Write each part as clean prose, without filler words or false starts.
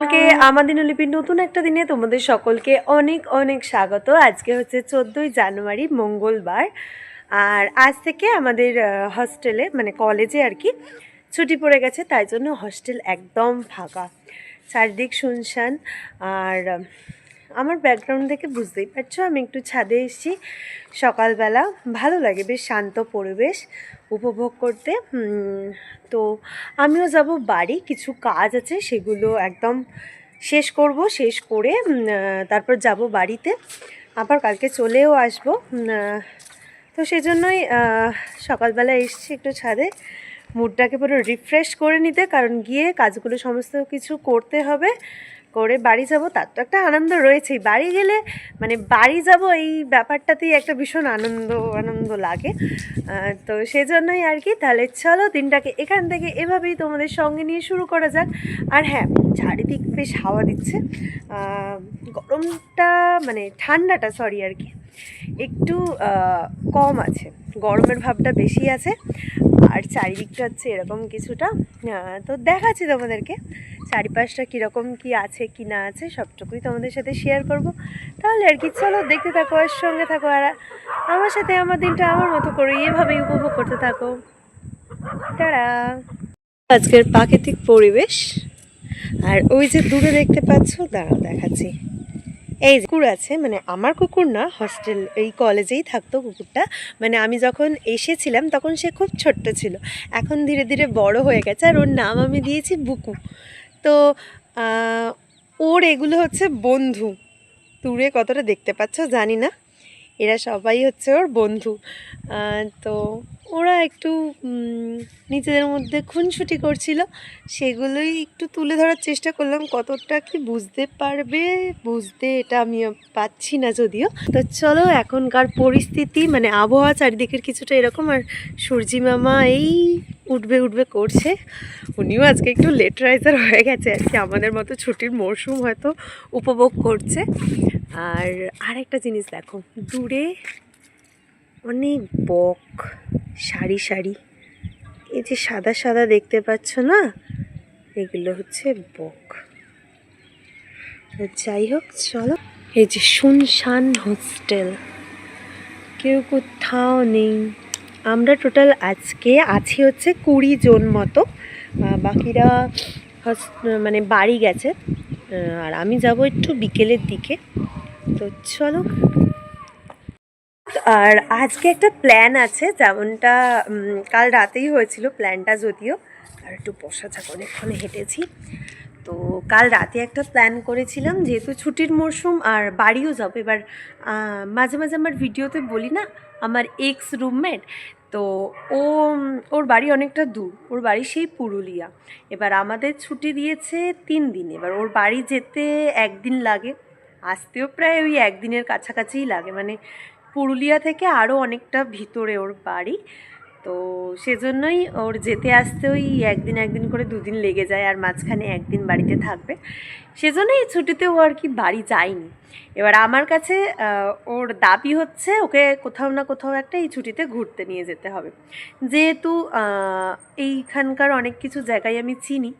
কে আমাদের লিপির নতুন একটা দিনে তোমাদের সকলকে অনেক অনেক স্বাগত। আজকে হচ্ছে 14ই জানুয়ারি মঙ্গলবার। আর আজ থেকে আমাদের হস্টেলে মানে কলেজে আর কি ছুটি পড়ে গেছে, তাই জন্য হস্টেল একদম ফাঁকা, চারদিক শুনশান। আর আমার ব্যাকগ্রাউন্ড থেকে বুঝতেই পারছো আমি একটু ছাদে এসেছি সকালবেলা, ভালো লাগে, বেশ শান্ত পরিবেশ উপভোগ করতে। তো আমিও যাব বাড়ি, কিছু কাজ আছে সেগুলো একদম শেষ করব, শেষ করে তারপর যাব বাড়িতে, আবার কালকে চলেও আসবো। তো সেজন্যই সকালবেলা এসেছি একটু ছাদে মুডটাকে পুরো রিফ্রেশ করে নিতে, কারণ গিয়ে কাজগুলো সমস্ত কিছু করতে হবে, করে বাড়ি যাব। তার তো একটা আনন্দ রয়েছেই, বাড়ি গেলে মানে বাড়ি যাব এই ব্যাপারটাতেই একটা ভীষণ আনন্দ আনন্দ লাগে। তো সেজন্যই আর কি। তাহলে চলো দিনটাকে এখান থেকে এভাবেই তোমাদের সঙ্গে নিয়ে শুরু করা যাক। আর হ্যাঁ, চারিদিক বেশ হাওয়া দিচ্ছে, গরমটা মানে ঠান্ডাটা সরি আর কি একটু কম আছে, গরমের ভাবটা বেশি আছে। আর চারিদিকটা হচ্ছে এরকম কিছুটা, তো দেখাচ্ছি তোমাদেরকে চারিপাশটা কীরকম কী আছে কি না আছে সবটুকুই তোমাদের সাথে শেয়ার করব। তাহলে আর কি চলো দেখতে থাকো আর সঙ্গে থাকো, আর আমার সাথে আমার দিনটা আমার মতো করে এভাবেই উপভোগ করতে থাকো। তারা আজকের প্রাকৃতিক পরিবেশ, আর ওই যে দূরে দেখতে পাচ্ছ, দাঁড়াও দেখাচ্ছি, এই কুকুর আছে, মানে আমার কুকুর না, হস্টেল এই কলেজেই থাকতো কুকুরটা। মানে আমি যখন এসেছিলাম তখন সে খুব ছোট্ট ছিল, এখন ধীরে ধীরে বড় হয়ে গেছে, আর ওর নাম আমি দিয়েছি বুকু। তো ওর এগুলো হচ্ছে বন্ধু, দূরে কতটা দেখতে পাচ্ছ জানি না, এরা সবাই হচ্ছে ওর বন্ধু। তো ওরা একটু নিজেদের মধ্যে খুনসুটি করছিল, সেগুলোই একটু তুলে ধরার চেষ্টা করলাম, কতটা কি বুঝতে পারবে, বুঝতে এটা আমি পাচ্ছি না যদিও। তো চলো, এখনকার পরিস্থিতি মানে আবহাওয়া চারিদিকের কিছুটা এরকম, আর সূর্যি মামা এই উঠবে উঠবে করছে, উনিও আজকে একটু লেট রাইজার হয়ে গেছে আর কি, আমাদের মতো ছুটির মরশুম হয়তো উপভোগ করছে। আর আরেকটা জিনিস দেখো, দূরে অনেক বক সারি সারি, এই যে সাদা সাদা দেখতে পাচ্ছ না, এগুলো হচ্ছে বক। তো যাই হোক চলো, এই যে শুনশান হোস্টেল, কেউ কোথাও নেই। আমরা টোটাল আজকে আছি হচ্ছে 20 জন মতো, বাকিরা মানে বাড়ি গেছে, আর আমি যাব একটু বিকেলের দিকে। তো চলো, আর আজকে একটা প্ল্যান আছে, যেমনটা কাল রাতেই হয়েছিল প্ল্যানটা, যদিও আর একটু বসা যাক, অনেকক্ষণে হেঁটেছি। তো কাল রাতে একটা প্ল্যান করেছিলাম, যেহেতু ছুটির মরশুম আর বাড়িও যাবো এবার। মাঝে মাঝে আমার ভিডিওতে বলি না, আমার এক্স রুমমেট, তো ওর বাড়ি অনেকটা দূর, ওর বাড়ি সেই পুরুলিয়া। এবার আমাদের ছুটি দিয়েছে 3 দিন, এবার ওর বাড়ি যেতে 1 দিন লাগে, আসতেও প্রায় ওই 1 দিনের কাছাকাছিই লাগে, মানে পুরুলিয়া থেকে আরও অনেকটা ভিতরে ওর বাড়ি। তো সেজন্যই ওর যেতে আসতে ওই 1 দিন 1 দিন করে 2 দিন লেগে যায়, আর মাঝখানে 1 দিন বাড়িতে থাকবে, সেজন্যই ছুটিতেও আর কি বাড়ি যায়নি। এবার আমার কাছে ওর দাবি হচ্ছে ওকে কোথাও না কোথাও একটা এই ছুটিতে ঘুরতে নিয়ে যেতে হবে, যেহেতু এইখানকার অনেক কিছু জায়গায় আমি চিনি।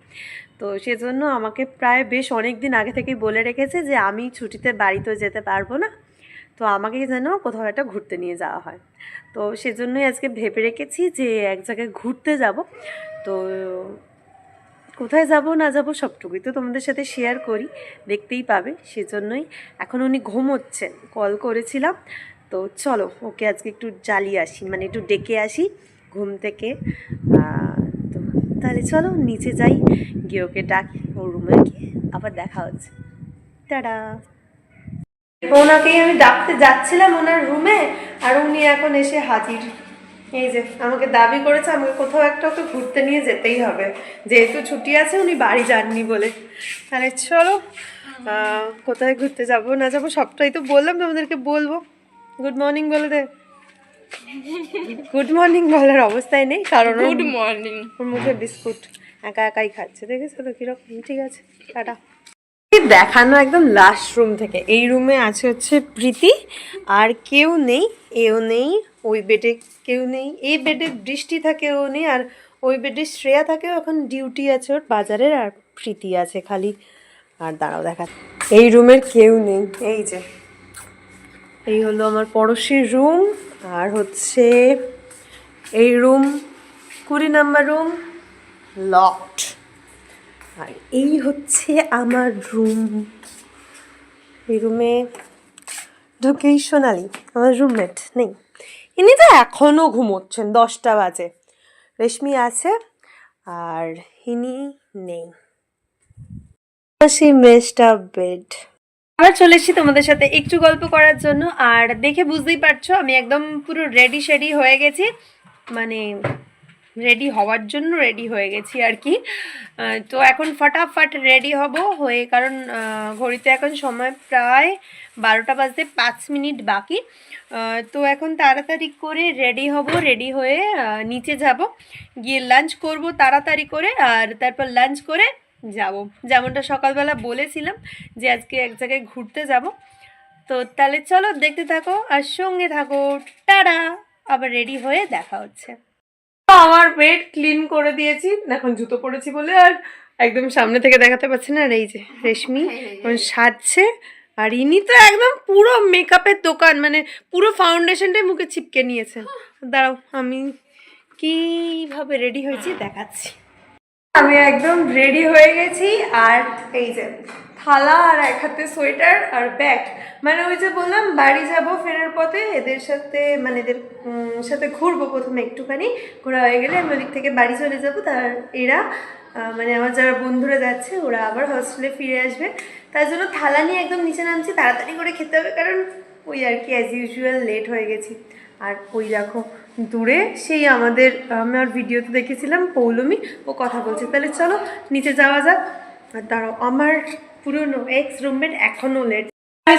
তো সেজন্য আমাকে প্রায় বেশ অনেক দিন আগে থেকেই বলে রেখেছে যে আমি ছুটিতে বাড়িতেও যেতে পারবো না, তো আমাকে যেন কোথাও একটা ঘুরতে নিয়ে যাওয়া হয়। তো সেজন্যই আজকে ভেবে রেখেছি যে এক জায়গায় ঘুরতে যাব। তো কোথায় যাব না যাব সবটুকুই তো তোমাদের সাথে শেয়ার করি, দেখতেই পাবে। সেজন্যই এখন উনি ঘুমোচ্ছেন, কল করেছিলাম। তো চলো ওকে আজকে একটু জ্বালিয়ে আসি, মানে একটু ডেকে আসি ঘুম থেকে। তো তাহলে চলো নিচে যাই, গিয়ে ওকে ডাকি, ওর রুমে গিয়ে আবার দেখা হচ্ছে। টাটা। ওনাকেই আমি ডাকতে যাচ্ছিলাম ওনার রুমে, আর উনি এখন এসে হাজির। এই যে আমাকে দাবি করেছে আমাকে কোথাও একটা ওকে ঘুরতে নিয়ে যেতেই হবে, যেহেতু ছুটি আছে, উনি বাড়ি যাননি বলে। তাহলে চলো কোথায় ঘুরতে যাব না যাবো সবটাই তো বললাম তোমাদেরকে, বলবো। গুড মর্নিং বলে দে। গুড মর্নিং বলার অবস্থায় নেই, কারণ গুড মর্নিং ওর মুখে বিস্কুট একা একাই খাচ্ছে, দেখেছো তো কিরকম। ঠিক আছে, টাটা। দেখানো একদম লাস্ট রুম থেকে, এই রুমে আছে হচ্ছে প্রীতি, আর কেউ নেই, এও নেই, ওই বেডে কেউ নেই, এই বেডে বৃষ্টি থাকে, ও নেই, আর ওই বেডে শ্রেয়া থাকে, এখন ডিউটি আছে ওর বাজারের, আর প্রীতি আছে খালি আর দাঁড়াও দেখা, এই রুমের কেউ নেই। এই যে এই হলো আমার পড়োশির রুম, আর হচ্ছে এই রুম 20 নম্বর রুম, লকড। আর এই হচ্ছে আমার রুম। এই রুমে ঢুকেই সোনালি, আমার রুমমেট নেই, ইনি তো এখনও ঘুমোচ্ছেন, 10টা বাজে। রেশমি আছে আর ইনি নেই। সেই মেসড আপ বেড। আবার চলে এসেছি তোমাদের সাথে একটু গল্প করার জন্য। আর দেখে বুঝতেই পারছো আমি একদম পুরো রেডি শেডি হয়ে গেছি, মানে রেডি হওয়ার জন্য রেডি হয়ে গেছি আর কি। তো এখন ফটাফট রেডি হব হয়ে, কারণ ঘড়িতে এখন সময় প্রায় 12টা বাজতে 5 মিনিট বাকি। তো এখন তাড়াতাড়ি করে রেডি হব, রেডি হয়ে নিচে যাব, গিয়ে লাঞ্চ করব তাড়াতাড়ি করে, আর তারপর লাঞ্চ করে যাব, যেমনটা সকালবেলা বলেছিলাম যে আজকে এক জায়গায় ঘুরতে যাব। তো তাহলে চলো দেখতে থাকো আর সঙ্গে থাকো। টাটা, আবার রেডি হয়ে দেখা হচ্ছে। আমার বেড ক্লিন করে দিয়েছি, এখন জুতো পরেছি বলে আর একদম সামনে থেকে দেখাতে পাচ্ছি না। আর এই যে রেশমি সাজছে, আর ইনি তো একদম পুরো মেকআপের দোকান, মানে পুরো ফাউন্ডেশনটাই মুখে চিপকে নিয়েছেন। দাঁড়াও আমি কিভাবে রেডি হয়েছি দেখাচ্ছি। আমি একদম রেডি হয়ে গেছি, আর এই যে থালা আর এক হাতে সোয়েটার আর ব্যাগ, মানে ওই যে বললাম বাড়ি যাব ফেরার পথে এদের সাথে, মানে এদের সাথে ঘুরবো প্রথমে একটুখানি, ঘোরা হয়ে গেলে আমি ওদিক থেকে বাড়ি চলে যাব। তার এরা মানে আমার যারা বন্ধুরা যাচ্ছে ওরা আবার হস্টেলে ফিরে আসবে, তার জন্য থালা নিয়ে একদম নিচে নামছি, তাড়াতাড়ি করে খেতে হবে, কারণ ওই আর কি অ্যাজ ইউজুয়াল লেট হয়ে গেছি। আর ওই দেখো দূরে সেই আমাদের, আমার ভিডিওতে দেখেছিলাম পৌলমি, ও কথা বলছে। তাহলে চলো নিচে যাওয়া যাক। আর দাঁড়াও, আমার পুরনো এক্স রুমমেট এখনও লেট।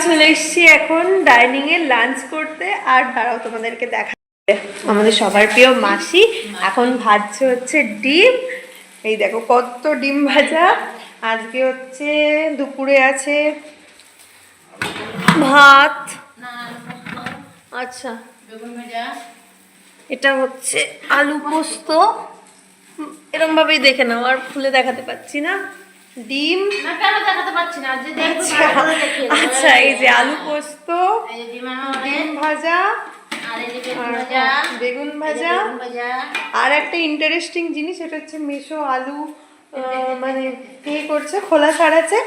চলে এসছি এখন ডাইনিংয়ে লাঞ্চ করতে। আর দাঁড়াও তোমাদেরকে দেখা, আমাদের সবার প্রিয় মাসি এখন ভাজছে হচ্ছে ডিম। এই দেখো কত ডিম ভাজা। আজকে হচ্ছে দুপুরে আছে ভাত, আচ্ছা এটা হচ্ছে আলু পোস্ত, এরকম ভাবেই দেখে নাও, আর খুলে দেখাতে পাচ্ছি না। ডিম আচ্ছা, এই যে আলু পোস্ত, ডিম ভাজা, বেগুন ভাজা, আর একটা ইন্টারেস্টিং জিনিস, এটা হচ্ছে মেশো আলু মানে ইয়ে করছে, খোলা ছাড়াচ্ছে।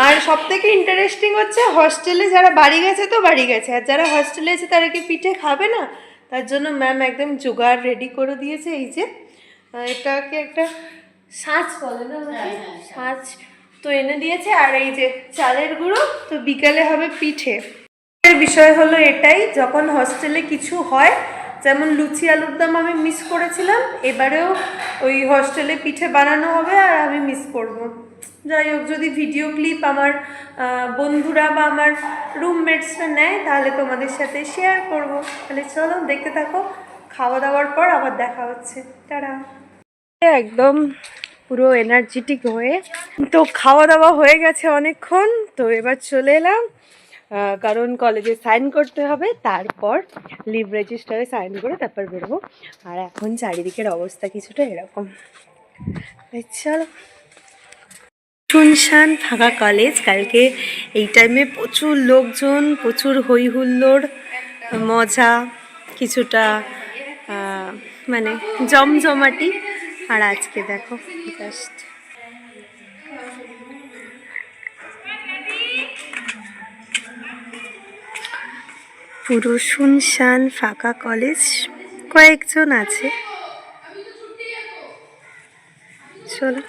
আর সব থেকে ইন্টারেস্টিং হচ্ছে হস্টেলে যারা বাড়ি গেছে তো বাড়ি গেছে, আর যারা হস্টেলে আছে তারা কি পিঠে খাবে না, তার জন্য ম্যাম একদম জোগাড় রেডি করে দিয়েছে। এই যে এটাকে একটা সাজ বলে না, সাজ তো এনে দিয়েছে। আর এই যে চালের গুঁড়ো, তো বিকালে হবে পিঠে। এর বিষয় হলো এটাই, যখন হস্টেলে কিছু হয়, যেমন লুচি আলুর দম আমি মিস করেছিলাম, এবারেও ওই হস্টেলে পিঠে বানানো হবে আর আমি মিস করব। যাই হোক, যদি ভিডিও ক্লিপ আমার বন্ধুরা বা আমার রুমমেটসরা নেয় তাহলে তোমাদের সাথে শেয়ার করব। তাহলে চলো দেখতে থাকো, খাওয়া দাওয়ার পর আবার দেখা হচ্ছে। টাটা। একদম পুরো এনার্জেটিক হয়ে, তো খাওয়া দাওয়া হয়ে গেছে অনেকক্ষণ, তো এবার চলে এলাম, কারণ কলেজে সাইন করতে হবে, তারপর লিভ রেজিস্টারে সাইন করে তারপর বেরোবো। আর এখন চারিদিকের অবস্থা কিছুটা এরকম। চলো, শুনশান ফাঁকা কলেজ। কালকে এই টাইমে প্রচুর লোকজন, প্রচুর হই হুল্লোড়, মজা, কিছুটা মানে জমজমাটি। আর আজকে দেখো জাস্ট পুরো শুনশান ফাঁকা কলেজ, কয়েকজন আছে। চলো,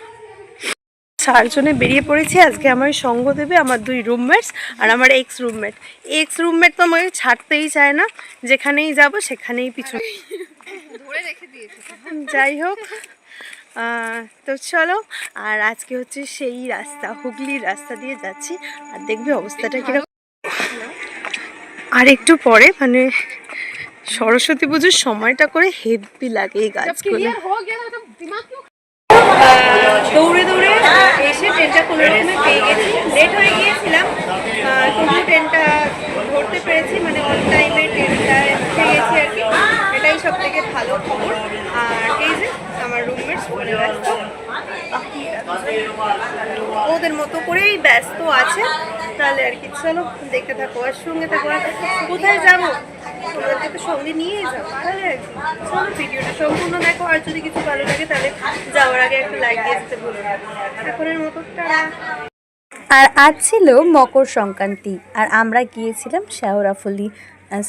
4 জনে বেরিয়ে পড়েছি। আজকে আমার সঙ্গ দেবে আমার 2 রুমমেটস আর আমার এক্স রুমমেট তো আমাকে ছাড়তেই চায় না, যেখানেই যাব সেখানেই পিছু ধরে রেখে দিয়েছে। যাই হোক, তো চলো। আর আজকে হচ্ছে সেই রাস্তা, হুগলির রাস্তা দিয়ে যাচ্ছি, আর দেখবে অবস্থাটা কিরকম। আর একটু পরে মানে সরস্বতী পুজোর সময়টা করে হেভি লাগে এই গাছগুলো। দৌড়ে দৌড়ে এসে ট্রেনটা কোনো রকমে পেয়ে গেছি, লেট হয়ে গিয়েছিলাম, তবু ট্রেনটা ধরতে পেরেছি, মানে অন টাইমে ট্রেনটা উঠে গেছি আর কি, এটাই সব থেকে ভালো খবর। আর এই যে আমার রুমমেটস বলে ব্যস্ত, ওদের মতো করেই ব্যস্ত আছে। তাহলে আর কি চলো দেখতে থাকো আর সঙ্গে থাকো। আর কোথায় যাবো তোমাদেরকে তো সঙ্গে নিয়েই যাবো। তাহলে আর কি চলো ভিডিওটা সম্পূর্ণ দেখো, আর যদি কিছু ভালো লাগে তাহলে যাওয়ার আগে একটা লাইক দিয়ে দিতে বলো। এখনের মতো টাটা। আর আজ ছিল মকর সংক্রান্তি, আর আমরা গিয়েছিলাম শেওড়াফুলি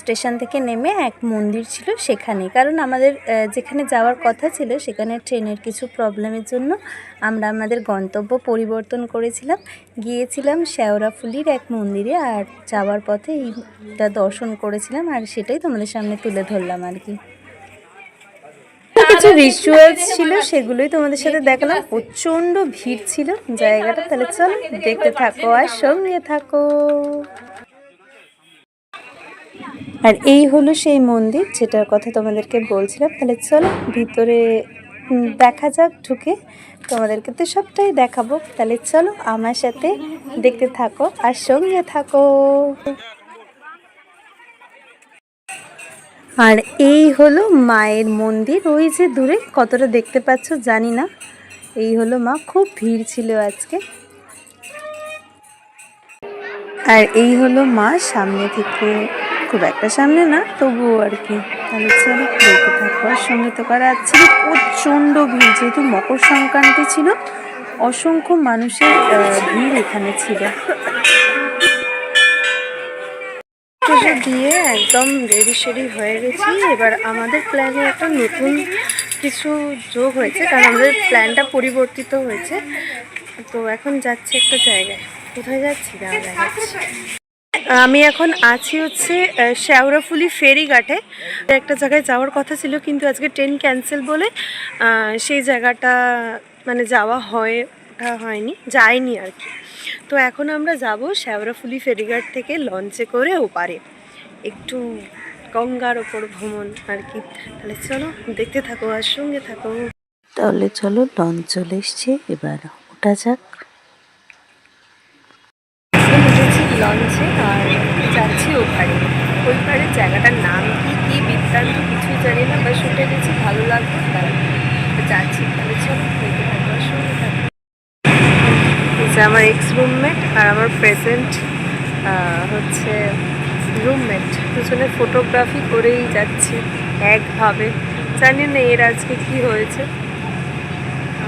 স্টেশন থেকে নেমে এক মন্দির ছিল সেখানে, কারণ আমাদের যেখানে যাওয়ার কথা ছিল সেখানে ট্রেনের কিছু প্রবলেমের জন্য আমরা আমাদের গন্তব্য পরিবর্তন করেছিলাম, গিয়েছিলাম শেওড়াফুলির এক মন্দিরে। আর যাওয়ার পথে এইটা দর্শন করেছিলাম, আর সেটাই তোমাদের সামনে তুলে ধরলাম আর কি। কিছু রিচুয়ালস ছিল সেগুলোই তোমাদের সাথে দেখালাম। প্রচণ্ড ভিড় ছিল জায়গাটা। তাহলে চলো দেখতে থাকো আর সঙ্গে থাকো। আর এই হলো সেই মন্দির যেটার কথা তোমাদেরকে বলছিলাম। তাহলে চলো ভিতরে দেখা যাক ঢুকে, তোমাদেরকে তো সবটাই দেখাবো। তাহলে চলো আমার সাথে দেখতে থাকো আর সঙ্গে থাকো। আর এই হলো মায়ের মন্দির, ওই যে দূরে কতটা দেখতে পাচ্ছ জানি না। এই হলো মা, খুব ভিড় ছিল আজকে। আর এই হলো মা সামনে থেকে, খুব একটা সামনে না তবুও আর কি। তাহলে চলো দেখতে থাকো আর সঙ্গে তো করা ছিল প্রচণ্ড ভিড়, যেহেতু মকর সংক্রান্তি ছিল অসংখ্য মানুষের ভিড় এখানে ছিল। পুজো দিয়ে একদম রেডি সেডি হয়ে গেছি। এবার আমাদের প্ল্যানে একটা নতুন কিছু যোগ হয়েছে, কারণ আমাদের প্ল্যানটা পরিবর্তিত হয়েছে। তো এখন যাচ্ছি একটা জায়গায়। কোথায় যাচ্ছি দেখাচ্ছি। আমি এখন আছি হচ্ছে শেওড়াফুলি ফেরিঘাটে। একটা জায়গায় যাওয়ার কথা ছিল, কিন্তু আজকে ট্রেন ক্যান্সেল বলে সেই জায়গাটা মানে যাওয়া হয়নি, যায়নি আর কি। তো এখন আমরা যাব শেওড়াফুলি ফেরিঘাট থেকে লঞ্চে করে ওপারে, একটু গঙ্গার ওপর ভ্রমণ আর কি। তাহলে চলো দেখতে থাকো আর সঙ্গে থাকো। তাহলে চলো লঞ্চ চলে এসছে, এবার ওঠা যাক। লঞ্চে আর যাচ্ছি ওপারে। ওই পাড়ের জায়গাটার নাম কি বৃত্তান্ত কিছুই জানি না, বা শুটে গেছি ভালো লাগবে তাই যাচ্ছি। তাহলে চলো দেখতে থাকো আর সঙ্গে থাকো। যে আমার এক্স রুমমেট আর আমার প্রেজেন্ট হচ্ছে রুমমেট, দুজনে ফটোগ্রাফি করেই যাচ্ছি একভাবে। জানি না এর আজকে কি হয়েছে।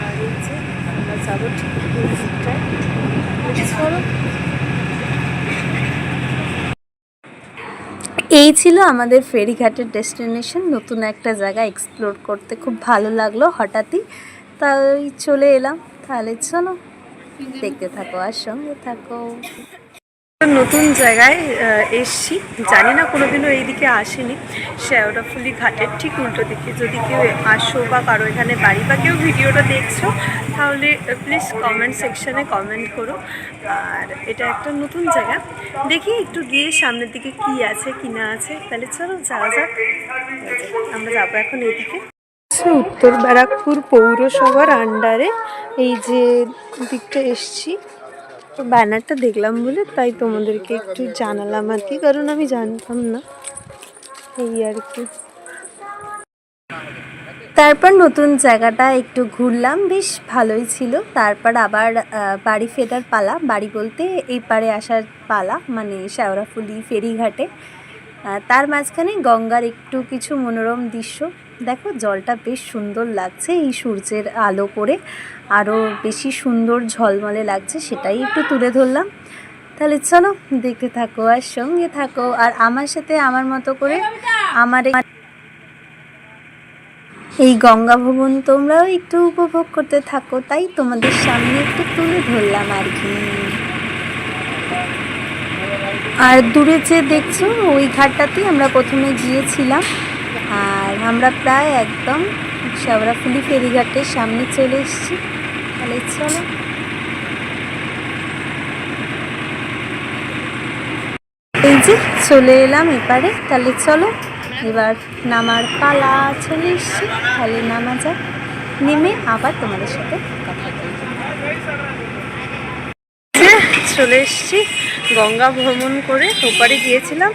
আর এই যে আমরা যাবো ঠিক চলো। এই ছিল আমাদের ফেরিঘাটের ডেস্টিনেশন, নতুন একটা জায়গা এক্সপ্লোর করতে খুব ভালো লাগলো হঠাৎই, তাই চলে এলাম। তাহলে চলো দেখতে থাকো আর সঙ্গে থাকো। নতুন জায়গায় এসছি, জানি না কোনোদিনও এইদিকে আসেনি। শেওড়াফুলি ঘাটের ঠিক উল্টো দিকে। যদি কেউ আসো বা কারো এখানে বাড়ি বা কেউ ভিডিওটা দেখছো, তাহলে প্লিজ কমেন্ট সেকশানে কমেন্ট করো। আর এটা একটা নতুন জায়গা, দেখি একটু গিয়ে সামনের দিকে কি আছে কি না আছে। তাহলে চলো যাওয়া যাক। আমরা যাবো এখন এদিকে। উত্তর ব্যারাকপুর পৌরসভার আন্ডারে এই যে দিকটা এসছি, তো ব্যানারটা দেখলাম বলে তাই তোমাদেরকে একটু জানালাম আর কি, কারণ আমি জানতাম না এই আর কি। তারপর নতুন জায়গাটা একটু ঘুরলাম, বেশ ভালোই ছিল। তারপর আবার বাড়ি ফেরার পালা, বাড়ি বলতে এই পারে আসার পালা, মানে শেওড়াফুলি ফেরিঘাটে। তার মাঝখানে গঙ্গার একটু কিছু মনোরম দৃশ্য দেখো, জলটা বেশ সুন্দর লাগছে এই সূর্যের আলো করে, আরও বেশি সুন্দর ঝলমলে লাগছে, সেটাই একটু তুলে ধরলাম। তাহলে চলো দেখতে থাকো আর সঙ্গে থাকো, আর আমার সাথে আমার মতো করে আমার এই গঙ্গা ভবন তোমরাও একটু উপভোগ করতে থাকো, তাই তোমাদের সামনে একটু তুলে ধরলাম আর কি। আর দূরে যে দেখছো ওই ঘাটটাতেই আমরা প্রথমে গিয়েছিলাম, আর আমরা প্রায় একদম শেওড়াফুলি ফেরিঘাটের সামনে চলে এসেছি। তাহলে চলো এই যে চলে এলাম এপারে। তাহলে চলো এবার নামার পালা, চলে এসছি। তাহলে নামা যাক, নেমে আবার তোমাদের সাথে কথা বলবো। চলে এসছি, গঙ্গা ভ্রমণ করে ওপারে গিয়েছিলাম,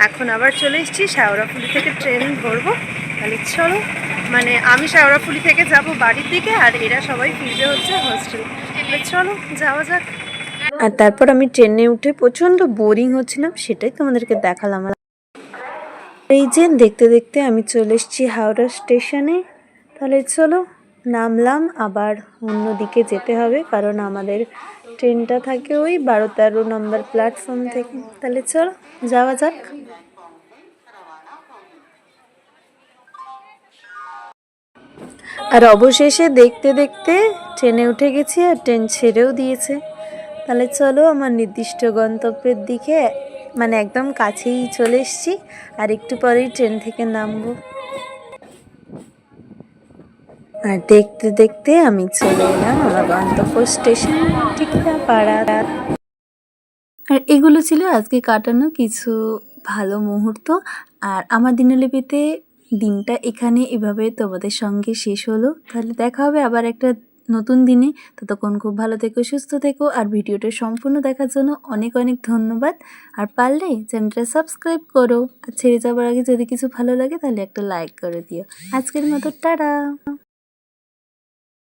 এখন আবার চলে এসছি শেওড়াফুলি থেকে ট্রেন ধরবো। তাহলে চলো, মানে আমি শেওড়াফুলি থেকে যাব বাড়ির দিকে, আর এরা সবাই ফিরবে হচ্ছে হোস্টেল। তাহলে চলো যাওয়া যাক। আর তারপর আমি ট্রেনে উঠে প্রচণ্ড বোরিং হচ্ছিলাম, সেটাই তোমাদেরকে দেখালাম। এই যে দেখতে দেখতে আমি চলে এসেছি হাওড়া স্টেশনে। তাহলে চলো নামলাম, আবার অন্যদিকে যেতে হবে কারণ আমাদের ট্রেনটা থাকে ওই 12-13 নম্বর প্ল্যাটফর্ম থেকে। তাহলে চলো যাওয়া যাক। আর অবশেষে দেখতে দেখতে ট্রেনে উঠে গেছি আর ট্রেন ছেড়েও দিয়েছে। তাহলে চলো আমার নির্দিষ্ট গন্তব্যের দিকে, মানে একদম কাছেই চলে এসেছি, আর একটু পরেই ট্রেন থেকে নামবো। আর দেখতে দেখতে আমি চলে এলাম আমার গন্তব্য স্টেশন টিকিরাপাড়া। আর এগুলো ছিল আজকে কাটানো কিছু ভালো মুহূর্ত। আর আমার দিনলিপিতে দিনটা এখানে এভাবে তোমাদের সঙ্গে শেষ হলো। তাহলে দেখা হবে আবার একটা নতুন দিনে। ততক্ষণ খুব ভালো থেকো, সুস্থ থেকো। আর ভিডিওটা সম্পূর্ণ দেখার জন্য অনেক অনেক ধন্যবাদ। আর পারলে চ্যানেলটা সাবস্ক্রাইব করো। আর ছেড়ে যাবার আগে যদি কিছু ভালো লাগে তাহলে একটা লাইক করে দিও। আজকের মতো টাটা।